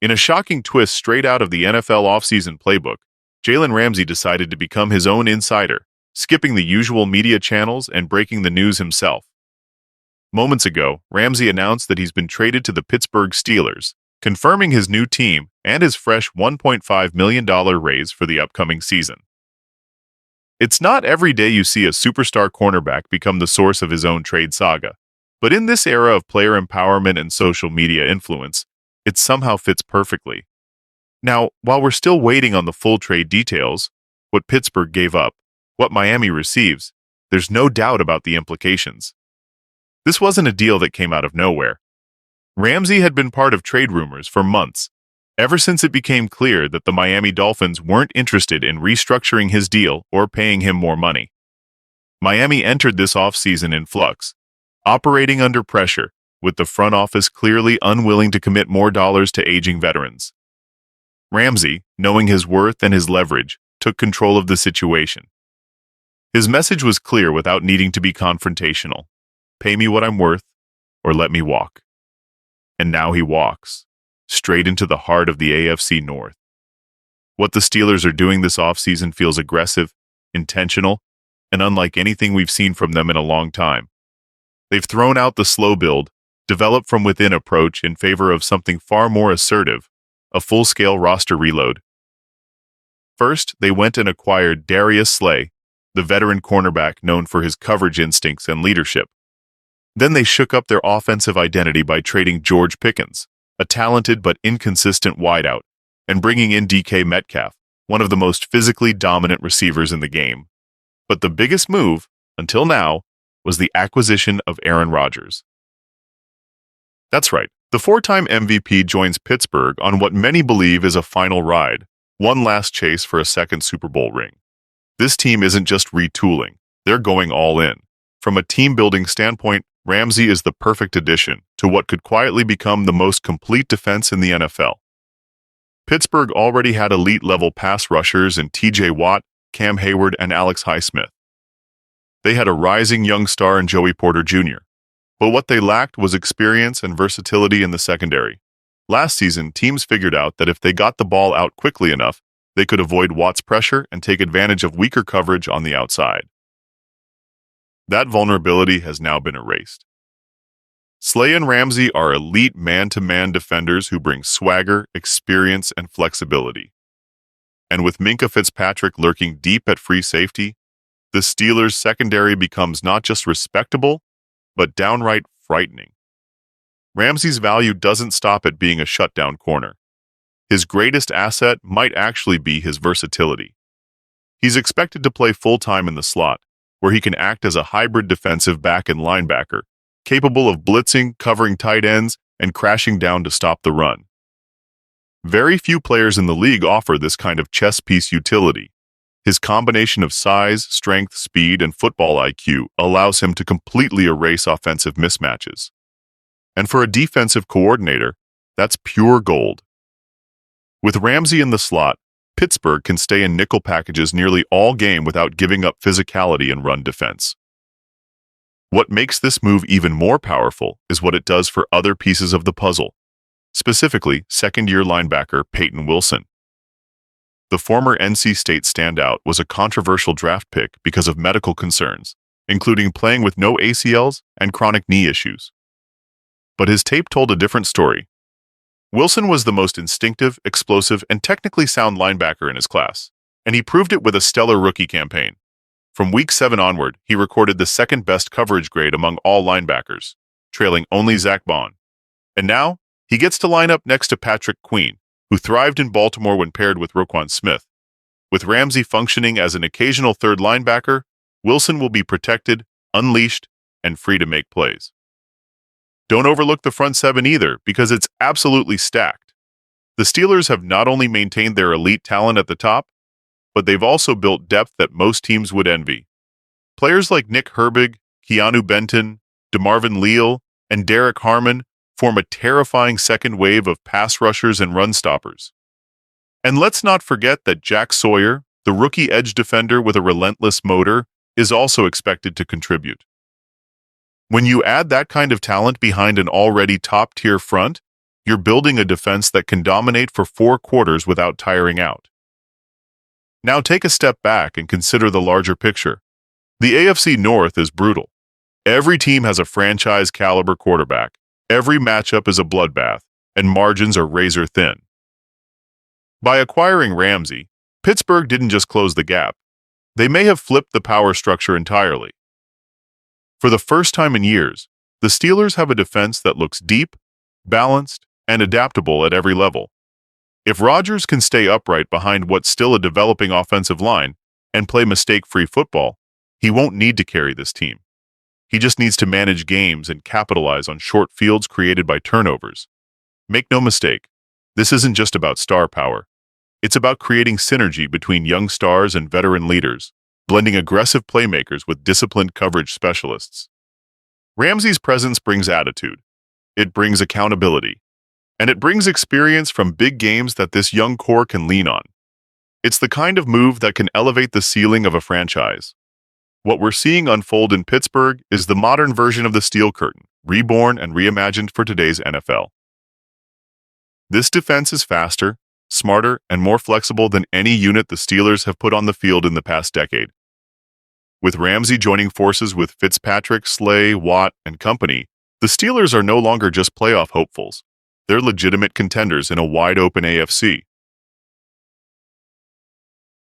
In a shocking twist straight out of the NFL offseason playbook, Jalen Ramsey decided to become his own insider, skipping the usual media channels and breaking the news himself. Moments ago, Ramsey announced that he's been traded to the Pittsburgh Steelers, confirming his new team and his fresh $1.5 million raise for the upcoming season. It's not every day you see a superstar cornerback become the source of his own trade saga, but in this era of player empowerment and social media influence, it somehow fits perfectly. Now, while we're still waiting on the full trade details, what Pittsburgh gave up, what Miami receives, there's no doubt about the implications. This wasn't a deal that came out of nowhere. Ramsey had been part of trade rumors for months, ever since it became clear that the Miami Dolphins weren't interested in restructuring his deal or paying him more money. Miami entered this offseason in flux, operating under pressure, with the front office clearly unwilling to commit more dollars to aging veterans. Ramsey, knowing his worth and his leverage, took control of the situation. His message was clear without needing to be confrontational. Pay me what I'm worth, or let me walk. And now he walks, straight into the heart of the AFC North. What the Steelers are doing this offseason feels aggressive, intentional, and unlike anything we've seen from them in a long time. They've thrown out the slow build, develop from within approach in favor of something far more assertive, a full-scale roster reload. First, they went and acquired Darius Slay, the veteran cornerback known for his coverage instincts and leadership. Then they shook up their offensive identity by trading George Pickens, a talented but inconsistent wideout, and bringing in DK Metcalf, one of the most physically dominant receivers in the game. But the biggest move, until now, was the acquisition of Aaron Rodgers. That's right, the four-time MVP joins Pittsburgh on what many believe is a final ride, one last chase for a second Super Bowl ring. This team isn't just retooling, they're going all in. From a team-building standpoint, Ramsey is the perfect addition to what could quietly become the most complete defense in the NFL. Pittsburgh already had elite-level pass rushers in T.J. Watt, Cam Hayward, and Alex Highsmith. They had a rising young star in Joey Porter Jr., but what they lacked was experience and versatility in the secondary. Last season, teams figured out that if they got the ball out quickly enough, they could avoid Watt's pressure and take advantage of weaker coverage on the outside. That vulnerability has now been erased. Slay and Ramsey are elite man-to-man defenders who bring swagger, experience, and flexibility. And with Minkah Fitzpatrick lurking deep at free safety, the Steelers' secondary becomes not just respectable, but downright frightening. Ramsey's value doesn't stop at being a shutdown corner. His greatest asset might actually be his versatility. He's expected to play full-time in the slot, where he can act as a hybrid defensive back and linebacker, capable of blitzing, covering tight ends, and crashing down to stop the run. Very few players in the league offer this kind of chess piece utility. His combination of size, strength, speed, and football IQ allows him to completely erase offensive mismatches. And for a defensive coordinator, that's pure gold. With Ramsey in the slot, Pittsburgh can stay in nickel packages nearly all game without giving up physicality and run defense. What makes this move even more powerful is what it does for other pieces of the puzzle, specifically second-year linebacker Payton Wilson. The former NC State standout was a controversial draft pick because of medical concerns, including playing with no ACLs and chronic knee issues. But his tape told a different story. Wilson was the most instinctive, explosive, and technically sound linebacker in his class, and he proved it with a stellar rookie campaign. From Week 7 onward, he recorded the second-best coverage grade among all linebackers, trailing only Zach Bond. And now, he gets to line up next to Patrick Queen, who thrived in Baltimore when paired with Roquan Smith. With Ramsey functioning as an occasional third linebacker, Wilson will be protected, unleashed, and free to make plays. Don't overlook the front seven either, because it's absolutely stacked. The Steelers have not only maintained their elite talent at the top, but they've also built depth that most teams would envy. Players like Nick Herbig, Keanu Benton, DeMarvin Leal, and Derek Harmon form a terrifying second wave of pass rushers and run stoppers. And let's not forget that Jack Sawyer, the rookie edge defender with a relentless motor, is also expected to contribute. When you add that kind of talent behind an already top-tier front, You're building a defense that can dominate for 4 quarters without tiring out. Now take a step back and consider the larger picture. The AFC North is brutal. Every team has a franchise-caliber quarterback. Every matchup is a bloodbath, and margins are razor thin. By acquiring Ramsey, Pittsburgh didn't just close the gap. They may have flipped the power structure entirely. For the first time in years, the Steelers have a defense that looks deep, balanced, and adaptable at every level. If Rodgers can stay upright behind what's still a developing offensive line and play mistake-free football, he won't need to carry this team. He just needs to manage games and capitalize on short fields created by turnovers. Make no mistake, this isn't just about star power. It's about creating synergy between young stars and veteran leaders, blending aggressive playmakers with disciplined coverage specialists. Ramsey's presence brings attitude. It brings accountability. And it brings experience from big games that this young core can lean on. It's the kind of move that can elevate the ceiling of a franchise. What we're seeing unfold in Pittsburgh is the modern version of the Steel Curtain, reborn and reimagined for today's NFL. This defense is faster, smarter, and more flexible than any unit the Steelers have put on the field in the past decade. With Ramsey joining forces with Fitzpatrick, Slay, Watt, and company, the Steelers are no longer just playoff hopefuls. They're legitimate contenders in a wide-open AFC.